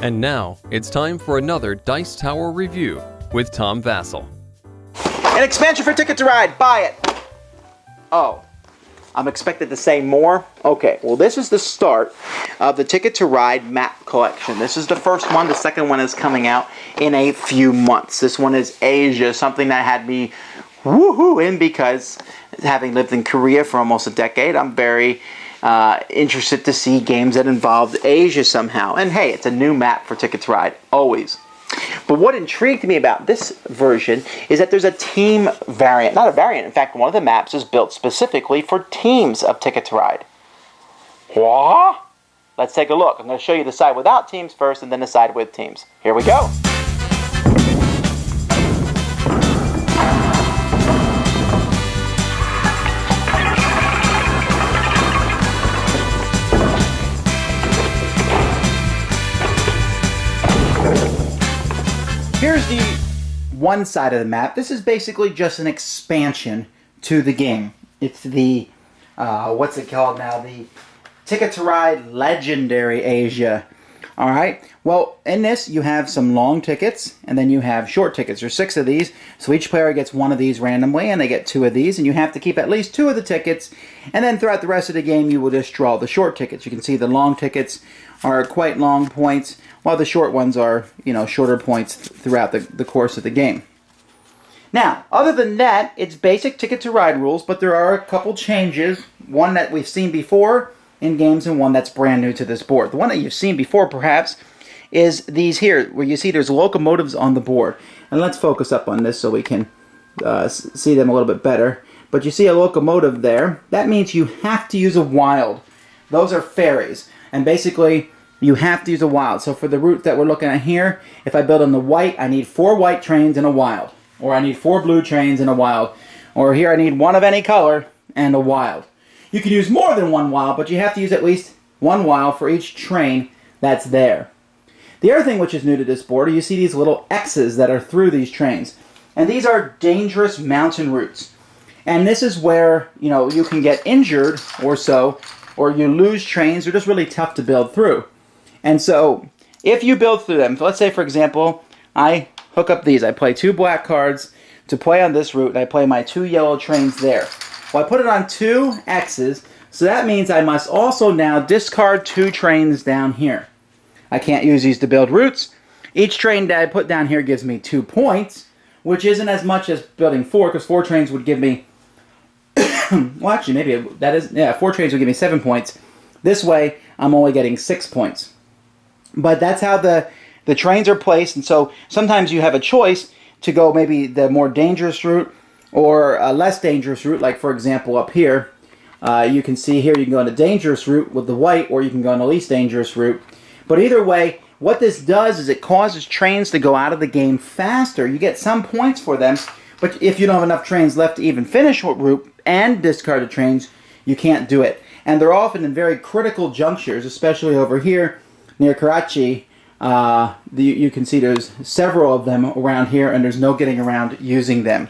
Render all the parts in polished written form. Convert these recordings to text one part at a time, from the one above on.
And now, it's time for another Dice Tower review with Tom Vasel. An expansion for Ticket to Ride. Buy it. Oh, I'm expected to say more? Okay, well this is the start of the Ticket to Ride map collection. This is the first one. The second one is coming out in a few months. This one is Asia, something that had me woohooing because having lived in Korea for almost a decade, I'm very interested to see games that involved Asia somehow. And hey, it's a new map for Ticket to Ride, always. But what intrigued me about this version is that there's a team variant. Not a variant, in fact, one of the maps is built specifically for teams of Ticket to Ride. What? Let's take a look. I'm going to show you the side without teams first and then the side with teams. Here we go. Here's the one side of the map. This is basically just an expansion to the game. It's the, what's it called now? The Ticket to Ride Legendary Asia. Alright, well, in this you have some long tickets, and then you have short tickets. There's 6 of these, so each player gets 1 of these randomly, and they get 2 of these, and you have to keep at least 2 of the tickets, and then throughout the rest of the game you will just draw the short tickets. You can see the long tickets are quite long points, while the short ones are, shorter points throughout the course of the game. Now, other than that, it's basic Ticket to Ride rules, but there are a couple changes. One that we've seen before in games and one that's brand new to this board. The one that you've seen before, perhaps, is these here, where you see there's locomotives on the board. And let's focus up on this so we can see them a little bit better. But you see a locomotive there. That means you have to use a wild. Those are ferries. And basically, you have to use a wild. So for the route that we're looking at here, if I build on the white, I need 4 white trains and a wild. Or I need 4 blue trains and a wild. Or here I need 1 of any color and a wild. You can use more than 1 wild, but you have to use at least 1 wild for each train that's there. The other thing which is new to this board, you see these little X's that are through these trains. And these are dangerous mountain routes. And this is where, you can get injured or so, or you lose trains. They're just really tough to build through. And so, if you build through them, let's say, for example, I hook up these. I play 2 black cards to play on this route, and I play my 2 yellow trains there. Well, I put it on 2 X's, so that means I must also now discard 2 trains down here. I can't use these to build routes. Each train that I put down here gives me 2 points, which isn't as much as building 4, because 4 trains would give me... well, actually, maybe that is... Yeah, 4 trains would give me 7 points. This way, I'm only getting 6 points. But that's how the trains are placed, and so sometimes you have a choice to go maybe the more dangerous route or a less dangerous route, like for example up here. You can see here you can go on a dangerous route with the white, or you can go on the least dangerous route. But either way, what this does is it causes trains to go out of the game faster. You get some points for them, but if you don't have enough trains left to even finish what route and discard the trains, you can't do it. And they're often in very critical junctures, especially over here near Karachi. You can see there's several of them around here, and there's no getting around using them.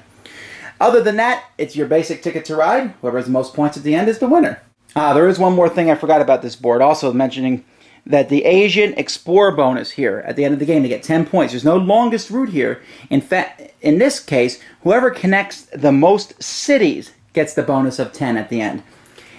Other than that, it's your basic Ticket to Ride. Whoever has the most points at the end is the winner. There is one more thing I forgot about this board, also mentioning that the Asian Explorer bonus here at the end of the game, they get 10 points. There's no longest route here. In fact, in this case, whoever connects the most cities gets the bonus of 10 at the end.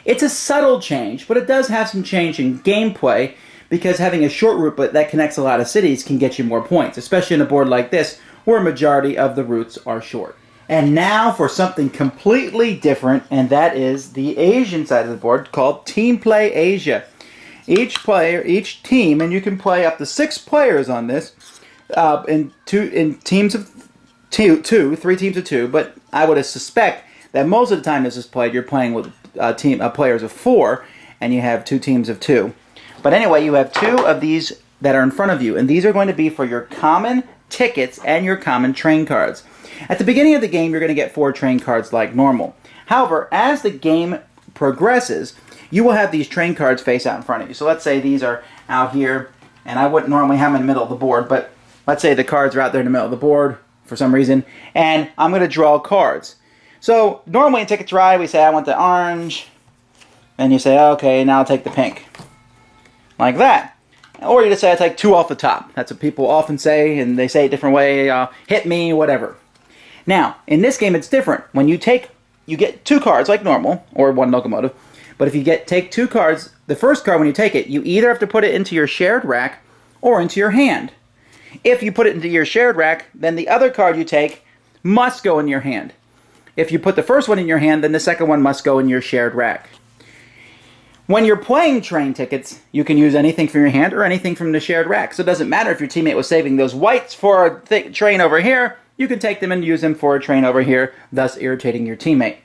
It's a subtle change, but it does have some change in gameplay, because having a short route but that connects a lot of cities can get you more points, especially in a board like this where a majority of the routes are short. And now for something completely different, and that is the Asian side of the board called Team Play Asia. Each team, and you can play up to 6 players on this in teams of 3 teams of 2, but I would suspect that most of the time this is played, you're playing with players of 4, and you have 2 teams of 2. But anyway, you have 2 of these that are in front of you, and these are going to be for your common tickets and your common train cards. At the beginning of the game, you're going to get 4 train cards like normal. However, as the game progresses, you will have these train cards face out in front of you. So let's say these are out here, and I wouldn't normally have them in the middle of the board, but let's say the cards are out there in the middle of the board for some reason, and I'm going to draw cards. So normally in Ticket to Ride, we say, I want the orange, and you say, okay, now I'll take the pink. Like that. Or you just say, I take 2 off the top. That's what people often say, and they say it a different way, hit me, whatever. Now, in this game, it's different. When you get 2 cards like normal, or 1 locomotive, but if you take 2 cards, the first card, when you take it, you either have to put it into your shared rack or into your hand. If you put it into your shared rack, then the other card you take must go in your hand. If you put the first one in your hand, then the second one must go in your shared rack. When you're playing train tickets, you can use anything from your hand or anything from the shared rack. So it doesn't matter if your teammate was saving those whites for a train over here, you can take them and use them for a train over here, thus irritating your teammate.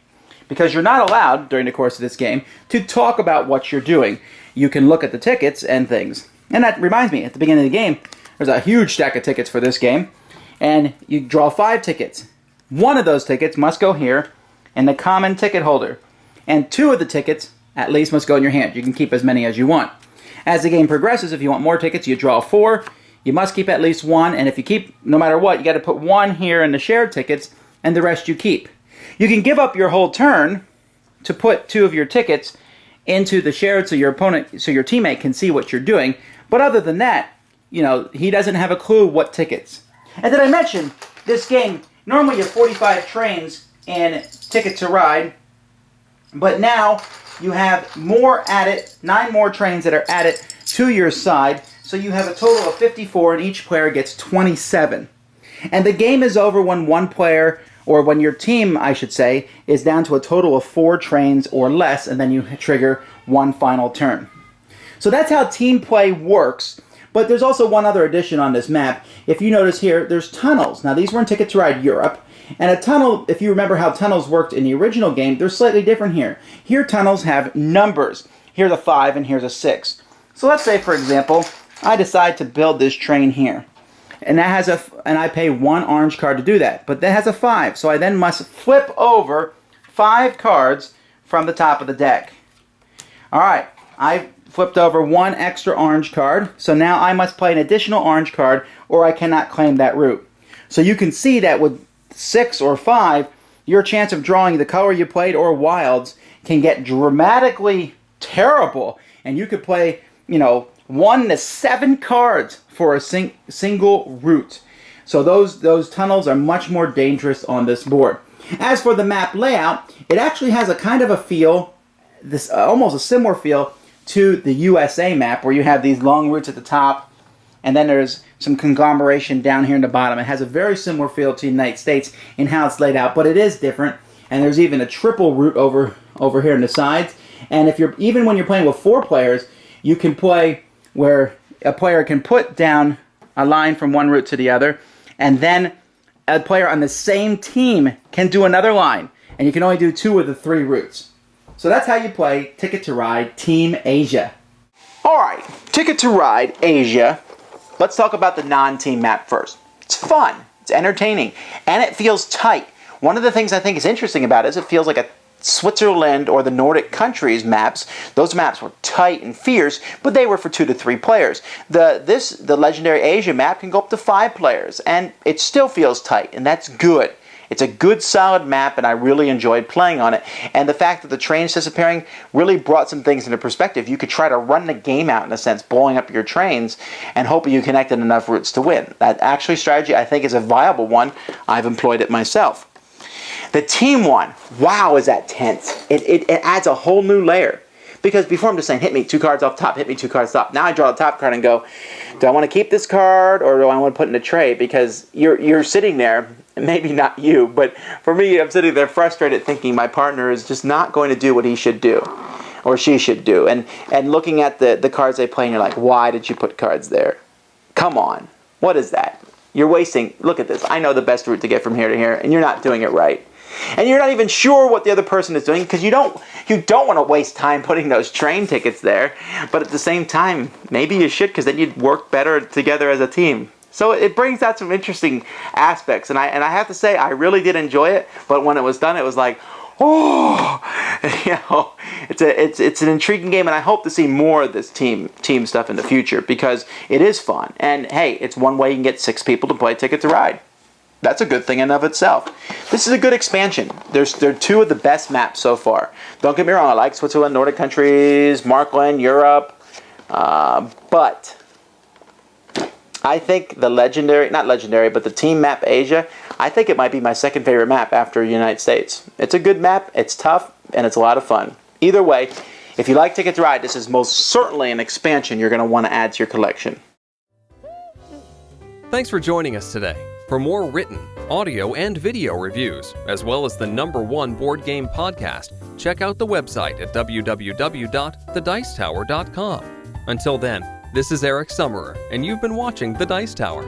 Because you're not allowed, during the course of this game, to talk about what you're doing. You can look at the tickets and things. And that reminds me, at the beginning of the game, there's a huge stack of tickets for this game, and you draw 5 tickets. One of those tickets must go here in the common ticket holder, and 2 of the tickets at least must go in your hand. You can keep as many as you want. As the game progresses, if you want more tickets, you draw 4. You must keep at least 1, and if you keep, no matter what, you got to put 1 here in the shared tickets, and the rest you keep. You can give up your whole turn to put 2 of your tickets into the shared so your teammate can see what you're doing. But other than that, he doesn't have a clue what tickets. And did I mention, this game, normally you have 45 trains in Ticket to Ride, but now you have more added, 9 more trains that are added to your side, so you have a total of 54, and each player gets 27. And the game is over when one player, or when your team, I should say, is down to a total of 4 trains or less, and then you trigger one final turn. So that's how team play works, but there's also one other addition on this map. If you notice here, there's tunnels. Now these were in Ticket to Ride Europe, and a tunnel, if you remember how tunnels worked in the original game, they're slightly different here. Here tunnels have numbers. Here's a 5 and here's a 6. So let's say, for example, I decide to build this train here. And that has and I pay 1 orange card to do that. But that has a 5, so I then must flip over 5 cards from the top of the deck. Alright, I flipped over 1 extra orange card, so now I must play an additional orange card or I cannot claim that route. So you can see that with 6 or 5, your chance of drawing the color you played or wilds can get dramatically terrible. And you could play, 1 to 7 cards for a single route. So those tunnels are much more dangerous on this board. As for the map layout, it actually has a kind of a feel, almost a similar feel to the USA map, where you have these long routes at the top, and then there's some conglomeration down here in the bottom. It has a very similar feel to the United States in how it's laid out, but it is different. And there's even a triple route over here on the sides. And even when you're playing with 4 players, you can play where a player can put down a line from one route to the other, and then a player on the same team can do another line, and you can only do 2 of the 3 routes. So that's how you play Ticket to Ride Team Asia. Alright, Ticket to Ride Asia. Let's talk about the non-team map first. It's fun, it's entertaining, and it feels tight. One of the things I think is interesting about it is it feels like a Switzerland or the Nordic countries maps. Those maps were tight and fierce, but they were for 2 to 3 players. The Legendary Asia map can go up to 5 players, and it still feels tight, and that's good. It's a good, solid map, and I really enjoyed playing on it. And the fact that the trains disappearing really brought some things into perspective. You could try to run the game out, in a sense, blowing up your trains and hoping you connected enough routes to win. That actually strategy, I think, is a viable one. I've employed it myself. The team one, wow, is that tense. It adds a whole new layer. Because before I'm just saying, hit me 2 cards off top, hit me 2 cards top. Now I draw the top card and go, do I want to keep this card or do I want to put it in a tray? Because you're sitting there, maybe not you, but for me, I'm sitting there frustrated thinking my partner is just not going to do what he should do or she should do. And looking at the cards they play and you're like, why did you put cards there? Come on, what is that? You're wasting, look at this, I know the best route to get from here to here and you're not doing it right. And you're not even sure what the other person is doing because you don't want to waste time putting those train tickets there. But at the same time, maybe you should, because then you'd work better together as a team. So it brings out some interesting aspects, and I have to say I really did enjoy it. But when it was done, it was like, oh, it's an intriguing game, and I hope to see more of this team stuff in the future because it is fun. And hey, it's one way you can get 6 people to play Ticket to Ride. That's a good thing in and of itself. This is a good expansion. They're 2 of the best maps so far. Don't get me wrong, I like Switzerland, Nordic countries, Markland, Europe. But I think the not legendary, but the team map Asia, I think it might be my second favorite map after United States. It's a good map, it's tough, and it's a lot of fun. Either way, if you like Ticket to Ride, this is most certainly an expansion you're going to want to add to your collection. Thanks for joining us today. For more written, audio, and video reviews, as well as the #1 board game podcast, check out the website at www.thedicetower.com. Until then, this is Eric Summerer, and you've been watching The Dice Tower.